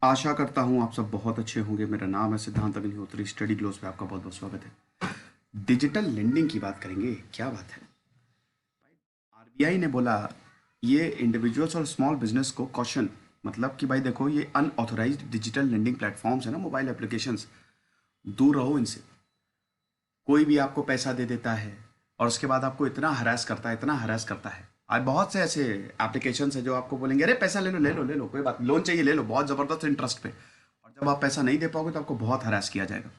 आशा करता हूँ आप सब बहुत अच्छे होंगे। मेरा नाम है सिद्धांत अग्निहोत्री। स्टडी ग्लोस पे आपका बहुत बहुत स्वागत है। डिजिटल लेंडिंग की बात करेंगे। क्या बात है, आरबीआई ने बोला ये इंडिविजुअल्स और स्मॉल बिजनेस को कॉशन, मतलब कि भाई देखो ये अनऑथोराइज्ड डिजिटल लेंडिंग प्लेटफॉर्म्स है ना, मोबाइल एप्लीकेशंस, दूर रहो इनसे। कोई भी आपको पैसा दे देता है और उसके बाद आपको इतना हरास करता है, इतना हरास करता है। आज बहुत से ऐसे एप्लीकेशन है जो आपको बोलेंगे अरे पैसा ले लो ले लो ले लो, कोई बात, लोन चाहिए ले लो, बहुत ज़बरदस्त इंटरेस्ट पे, और जब आप पैसा नहीं दे पाओगे तो आपको बहुत हरास किया जाएगा।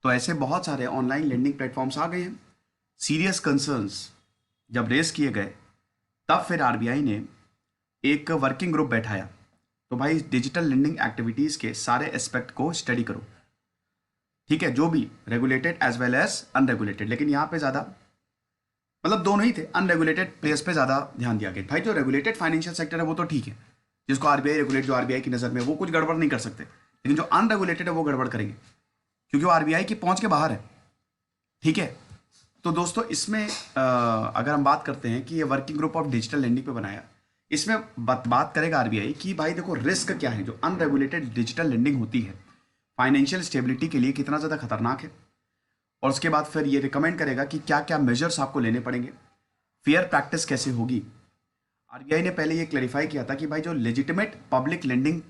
तो ऐसे बहुत सारे ऑनलाइन लेंडिंग प्लेटफॉर्म्स आ गए हैं। सीरियस कंसर्न्स जब रेस किए गए तब फिर आरबीआई ने एक वर्किंग ग्रुप बैठाया। तो भाई डिजिटल लेंडिंग एक्टिविटीज़ के सारे एस्पेक्ट को स्टडी करो, ठीक है, जो भी regulated as well as unregulated, लेकिन यहाँ पे ज़्यादा मतलब दोनों ही थे, अनरेगुलेटेड प्लेस पे ज़्यादा ध्यान दिया गया। भाई जो रेगुलेटेड फाइनेंशियल सेक्टर है वो तो ठीक है, जिसको आरबीआई रेगुलेट, जो आरबीआई की नज़र में वो कुछ गड़बड़ नहीं कर सकते, लेकिन जो अनरेगुलेटेड है वो गड़बड़ करेंगे क्योंकि वो आरबीआई की पहुंच के बाहर है। ठीक है, तो दोस्तों इसमें अगर हम बात करते हैं कि ये working group of digital lending पे बनाया, इसमें बात करेगा आरबीआई कि भाई देखो रिस्क क्या है जो अनरेगुलेटेड डिजिटल लेंडिंग होती है, फाइनेंशियल स्टेबिलिटी के लिए कितना ज़्यादा खतरनाक है, और उसके बाद फिर ये रिकमेंड करेगा कि क्या क्या मेजर्स आपको लेने पड़ेंगे, फेयर प्रैक्टिस कैसे होगी। आरबीआई ने पहले ये क्लेरिफाई किया था कि भाई जो लेजिटिमेट पब्लिक लेंडिंग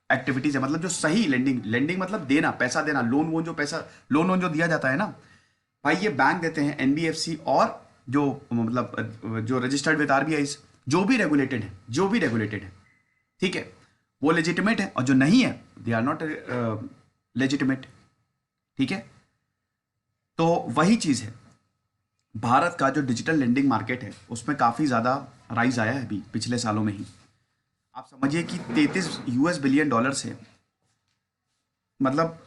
एक्टिविटीज है, मतलब जो सही लेंडिंग, लेंडिंग मतलब देना, पैसा देना, लोन वोन जो पैसा, लोन वोन जो दिया जाता है ना भाई, ये बैंक देते हैं, एनबीएफसी, और जो मतलब जो रजिस्टर्ड विद आरबीआई, जो भी रेगुलेटेड है, जो भी रेगुलेटेड है, ठीक है, वो लेजिटिमेट है, और जो नहीं है दे आर नॉट लेजिटिमेट। ठीक है, तो वही चीज़ है, भारत का जो डिजिटल लेंडिंग मार्केट है उसमें काफ़ी ज़्यादा राइज आया है अभी पिछले सालों में ही। आप समझिए कि 33 यूएस बिलियन डॉलर से, मतलब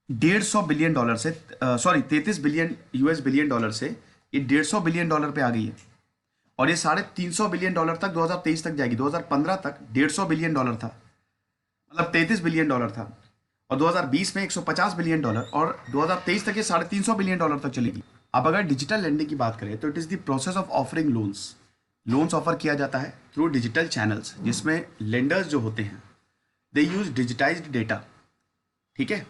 150 बिलियन डॉलर से, sorry 33 billion US billion dollar से ये 150 बिलियन डॉलर पे आ गई है, और ये 350 बिलियन डॉलर तक 2023 तक जाएगी। 2015 तक 150 बिलियन डॉलर था, मतलब 33 बिलियन डॉलर था, और 2020 में 150 बिलियन डॉलर, और 2023 तक ये 350 बिलियन डॉलर तक चलेगी। अब अगर डिजिटल लेंडिंग की बात करें तो it is the process of offering loans. Loans offer किया जाता है थ्रू डिजिटल चैनल्स, जिसमें लेंडर्स जो होते हैं दे यूज डिजिटाइज्ड डेटा। ठीक है,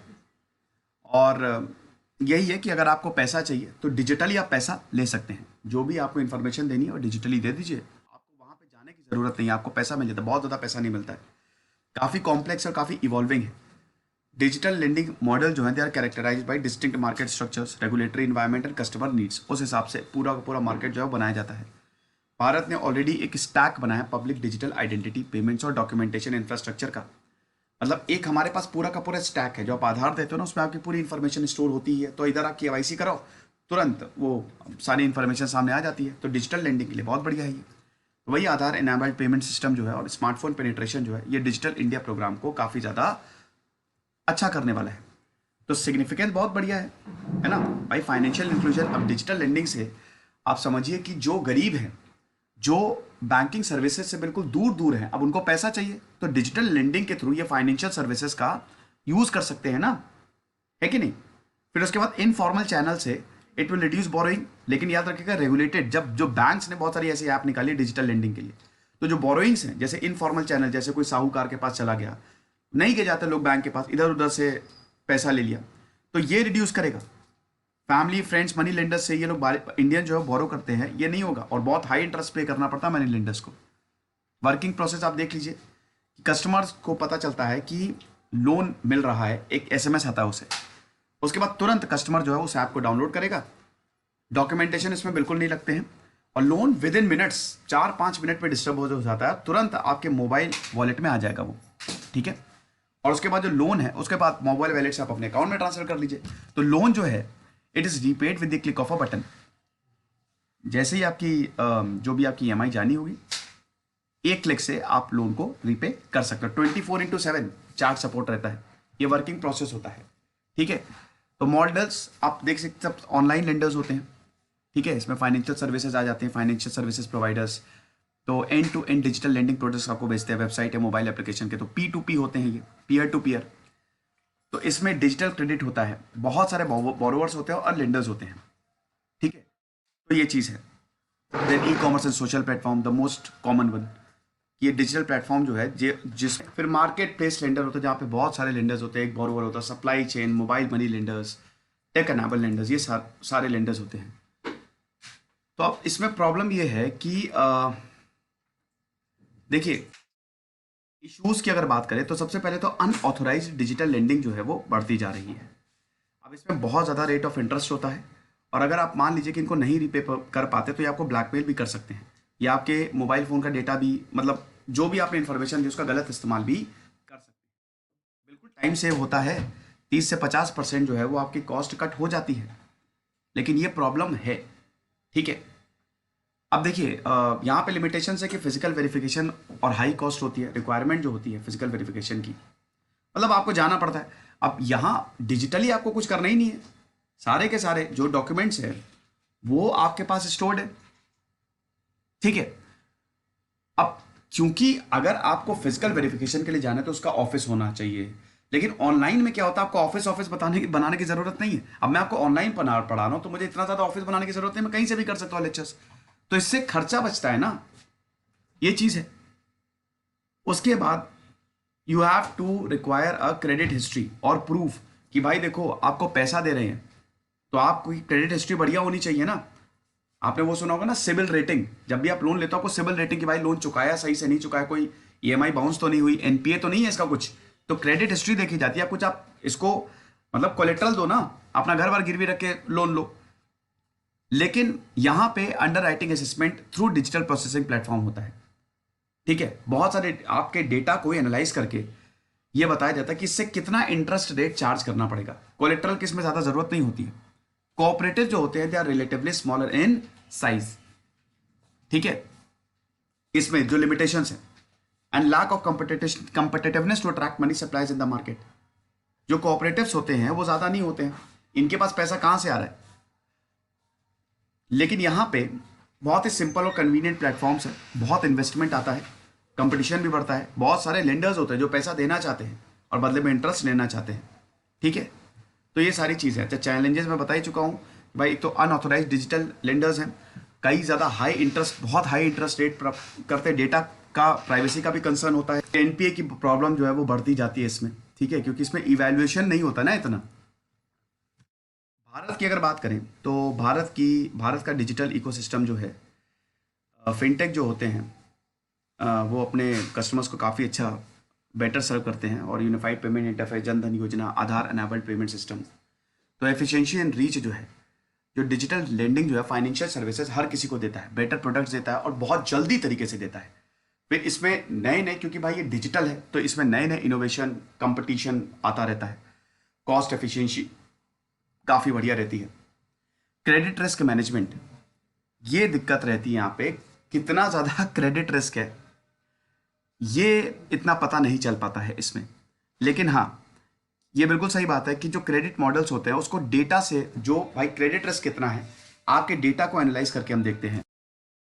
और यही है कि अगर आपको पैसा चाहिए तो डिजिटली आप पैसा ले सकते हैं, जो भी आपको इन्फॉर्मेशन देनी है और डिजिटली दे दीजिए, आपको वहाँ पे जाने की ज़रूरत नहीं है, आपको पैसा मिल जाता है। बहुत ज़्यादा पैसा नहीं मिलता है, काफ़ी कॉम्प्लेक्स और काफ़ी इवॉल्विंग है। डिजिटल लेंडिंग मॉडल जो है they are characterized by distinct market structures, regulatory environment and customer needs. उस हिसाब से पूरा का पूरा मार्केट जो है बनाया जाता है। भारत ने ऑलरेडी एक स्टैक बनाया पब्लिक डिजिटल आइडेंटिटी, पेमेंट्स और डॉक्यूमेंटेशन इंफ्रास्ट्रक्चर का, मतलब एक हमारे पास पूरा का पूरा स्टैक है। जो आप आधार देते हो ना उसमें आपकी पूरी इन्फॉर्मेशन स्टोर होती है, तो इधर आप केवाईसी कराओ, तुरंत वो सारी इन्फॉर्मेशन सामने आ जाती है। तो डिजिटल लेंडिंग के लिए बहुत बढ़िया है ये। तो वही आधार इनेबल्ड पेमेंट सिस्टम जो है और स्मार्टफोन पेनिट्रेशन जो है, ये डिजिटल इंडिया प्रोग्राम को काफ़ी ज़्यादा अच्छा करने वाला है। तो सिग्निफिकेंस बहुत बढ़िया है ना भाई। फाइनेंशियल इंक्लूजन, अब डिजिटल लेंडिंग से आप समझिए कि जो गरीब हैं, जो बैंकिंग सर्विसेज से बिल्कुल दूर दूर हैं, अब उनको पैसा चाहिए तो डिजिटल लेंडिंग के थ्रू ये फाइनेंशियल सर्विसेज का यूज कर सकते हैं ना, है कि नहीं। फिर उसके बाद इनफॉर्मल चैनल से इट विल रिड्यूस बोरोइंग, लेकिन याद रखिएगा रेगुलेटेड, जब जो बैंक्स ने बहुत सारी ऐसी ऐप निकाली डिजिटल लेंडिंग के लिए, तो जो बोरोइंग्स हैं जैसे इनफॉर्मल चैनल, जैसे कोई साहूकार के पास चला गया, नहीं के जाते लोग बैंक के पास, इधर उधर से पैसा ले लिया, तो ये रिड्यूस करेगा। फैमिली फ्रेंड्स मनी लेंडर्स से ये लोग इंडियन जो है बोरो करते हैं, ये नहीं होगा, और बहुत हाई इंटरेस्ट पे करना पड़ता है मनी लेंडर्स को। वर्किंग प्रोसेस आप देख लीजिए, कस्टमर्स को पता चलता है कि लोन मिल रहा है, एक एसएमएस आता है उसे, उसके बाद तुरंत कस्टमर जो है उस ऐप को डाउनलोड करेगा, डॉक्यूमेंटेशन इसमें बिल्कुल नहीं लगते हैं, और loan with in minutes, 4-5 minute में डिस्टर्ब हो जाता है, तुरंत आपके मोबाइल वॉलेट में आ जाएगा वो। ठीक है, और उसके बाद जो लोन है उसके बाद मोबाइल वॉलेट से आप अपने अकाउंट में ट्रांसफर कर लीजिए। तो लोन जो है it is repaid with the click of a button. जैसे ही आपकी जो भी आपकी ईएमआई जानी होगी, एक क्लिक से आप लोन को रीपे कर सकते हो। 24/7 चार्ज सपोर्ट रहता है, ये वर्किंग प्रोसेस होता है। ठीक है, तो मॉडल्स आप देख सकते हैं, ऑनलाइन लेंडर्स होते हैं। ठीक है, इसमें फाइनेंशियल सर्विसेज आ जाते हैं, फाइनेंशियल सर्विसेज प्रोवाइडर्स, तो end to end digital lending products आपको बेचते हैं, वेबसाइट या मोबाइल एप्लीकेशन के। तो P2P होते हैं ये, पीयर टू पीयर। तो इसमें डिजिटल क्रेडिट होता है, बहुत सारे बोरोवर्स होते हैं और लेंडर्स होते हैं। ठीक है, तो ये चीज़ है। Then e commerce and social platform, the most common one, ये डिजिटल प्लेटफॉर्म जो है जिस फिर मार्केट प्लेस लेंडर होता है जहाँ पे बहुत सारे लेंडर्स होते हैं, एक बोरोवर होता है, supply chain, mobile money lenders, tech enable lenders, ये सारे लेंडर्स होते हैं। तो अब इसमें प्रॉब्लम ये है कि देखिए इश्यूज की अगर बात करें तो सबसे पहले तो अनऑथोराइज्ड डिजिटल लेंडिंग जो है वो बढ़ती जा रही है। अब इसमें बहुत ज़्यादा रेट ऑफ इंटरेस्ट होता है, और अगर आप मान लीजिए कि इनको नहीं रीपे कर पाते तो ये आपको ब्लैकमेल भी कर सकते हैं, या आपके मोबाइल फ़ोन का डेटा भी, मतलब जो भी आपने इन्फॉर्मेशन दी उसका गलत इस्तेमाल भी कर सकते हैं। बिल्कुल टाइम सेव होता है, 30 से 50% जो है वो आपकी कॉस्ट कट हो जाती है, लेकिन ये प्रॉब्लम है। ठीक है, अब देखिए यहाँ पे लिमिटेशन है कि फिजिकल वेरिफिकेशन और हाई कॉस्ट होती है, रिक्वायरमेंट जो होती है फिजिकल वेरिफिकेशन की, मतलब आपको जाना पड़ता है। अब यहाँ डिजिटली आपको कुछ करना ही नहीं है, सारे के सारे जो डॉक्यूमेंट्स है वो आपके पास स्टोर्ड है। ठीक है, अब क्योंकि अगर आपको फिजिकल वेरिफिकेशन के लिए जाना है तो उसका ऑफिस होना चाहिए, लेकिन ऑनलाइन में क्या होता है, आपको ऑफिस बनाने की जरूरत नहीं है। अब मैं आपको ऑनलाइन पढ़ा रहा हूं तो मुझे इतना ज्यादा ऑफिस बनाने की जरूरत नहीं, मैं कहीं से भी कर सकता हूँ लेक्चर्स, तो इससे खर्चा बचता है ना, ये चीज है। उसके बाद you have to require a credit history और प्रूफ कि भाई देखो आपको पैसा दे रहे हैं तो आपकी क्रेडिट हिस्ट्री बढ़िया होनी चाहिए ना। आपने वो सुना होगा ना सिविल रेटिंग, जब भी आप लोन लेते हो आपको सिविल रेटिंग कि भाई लोन चुकाया सही से नहीं चुकाया, कोई ईएमआई बाउंस तो नहीं हुई, एनपीए तो नहीं है इसका कुछ, तो क्रेडिट हिस्ट्री देखी जाती है। कुछ आप इसको मतलब कोलेट्रल दो ना, अपना घर बार गिरवी रख के लोन लो। लेकिन यहां पे under writing assessment through digital processing platform होता है। ठीक है, बहुत सारे आपके डेटा को एनालाइज करके ये बताया जाता है कि इससे कितना इंटरेस्ट रेट चार्ज करना पड़ेगा। कोलेट्रल की इसमें ज्यादा जरूरत नहीं होती है। कोऑपरेटिव जो होते हैं they are relatively smaller in size. ठीक है, इसमें जो लिमिटेशंस है and lack of competitiveness to attract money supplies in the market. जो कोऑपरेटिव्स होते हैं वो ज्यादा नहीं होते हैं, इनके पास पैसा कहां से आ रहा है, लेकिन यहां पे बहुत ही सिंपल और कन्वीनियंट प्लेटफॉर्म्स है, बहुत इन्वेस्टमेंट आता है, कंपटीशन भी बढ़ता है, बहुत सारे लेंडर्स होते हैं जो पैसा देना चाहते हैं और बदले में इंटरेस्ट लेना चाहते हैं। ठीक है, तो ये सारी चीज़ें हैं। चैलेंजेस मैं बता ही चुका हूँ भाई, एक तो अनऑथोराइज डिजिटल लेंडर्स हैं, कई ज़्यादा बहुत हाई इंटरेस्ट रेट करते हैं, डेटा का प्राइवेसी का भी कंसर्न होता है, एनपीए की प्रॉब्लम जो है वो बढ़ती जाती है इसमें। ठीक है, क्योंकि इसमें इवैल्यूएशन नहीं होता ना इतना। भारत की अगर बात करें तो भारत का डिजिटल इकोसिस्टम जो है, फिनटेक जो होते हैं वो अपने कस्टमर्स को काफ़ी अच्छा बेटर सर्व करते हैं, और unified payment interface, Jan Dhan योजना, आधार एनेबल्ड पेमेंट सिस्टम, तो एफिशिएंसी एंड रीच जो है, जो डिजिटल लेंडिंग जो है फाइनेंशियल सर्विसेज हर किसी को देता है, बेटर प्रोडक्ट्स देता है और बहुत जल्दी तरीके से देता है। फिर इसमें नए क्योंकि भाई ये डिजिटल है तो इसमें नए इनोवेशन, कंपटीशन आता रहता है, कॉस्ट एफिशिएंसी काफ़ी बढ़िया रहती है। क्रेडिट रिस्क मैनेजमेंट, ये दिक्कत रहती है यहाँ पे, कितना ज़्यादा क्रेडिट रिस्क है ये इतना पता नहीं चल पाता है इसमें। लेकिन हाँ, ये बिल्कुल सही बात है कि जो क्रेडिट मॉडल्स होते हैं उसको डेटा से, जो भाई क्रेडिट रिस्क कितना है, आपके डेटा को एनालाइज करके हम देखते हैं।